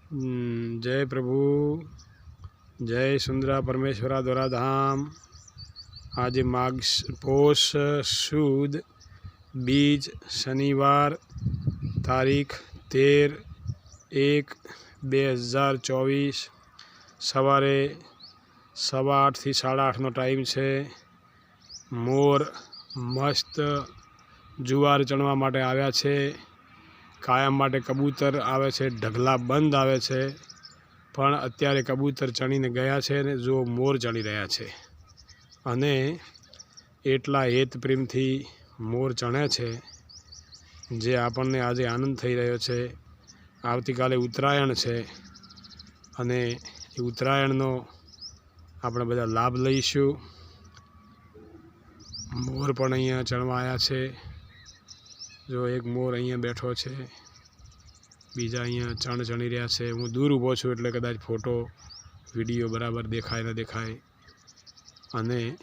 जय प्रभु, जय सुंदरा परमेश्वरा द्वारा धाम। आज माघ पोष सुद बीज शनिवार तारीख 13/1/2024 सवारे 8:15 થી 8:30 टाइम है। मोर मस्त जुवार चणवा माटे आव्या छे। कायम माटे कबूतर आवे छे, ढगला बंद आवे छे, पण अत्यारे कबूतर चणीने गया छे ने जो मोर चणी रह्या छे अने एटला हेत प्रेमथी मोर चणे छे जे आपणने आजे आनंद थई रह्यो छे। आवतीकाले उत्तरायण छे अने ए उत्तरायणनो आपणे बधा लाभ लईशुं। मोर पण अहींया चणवा आया छे। जो एक मोर अहींया बैठो छे, बीजा अहींया चण चणी रह्या छे। हूँ दूर ऊभो छुं एटले कदाच फोटो विडियो बराबर देखाय न देखाय। अने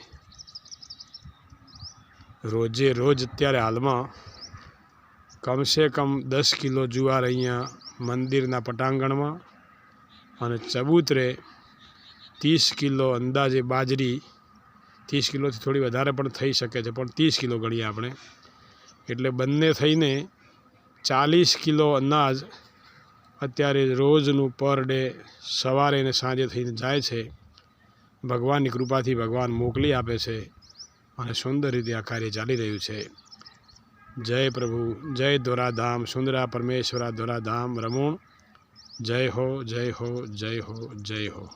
रोजे रोज अत्यारे हालमां कम से कम 10 किलो जुवार अहींया मंदिरना पटांगणमां अने चबूतरे 30 किलो अंदाजे बाजरी, 30 किलोथी थोड़ी वधारे पण थई शके छे, पण 30 किलो गणीए आपणे, एटले बंने थईने 40 किलो अनाज अत्यारे रोजनु पर डे सवारे ने सांजे थईने जाय छे। भगवाननी कृपाथी भगवान मोकली आपे छे अने सुंदर रीते आ कार्य चाली रह्युं छे। जय प्रभु, जय धोराधाम सुंदरा परमेश्वरा धोराधाम रमूण। जय हो, जय हो, जय हो, जय हो।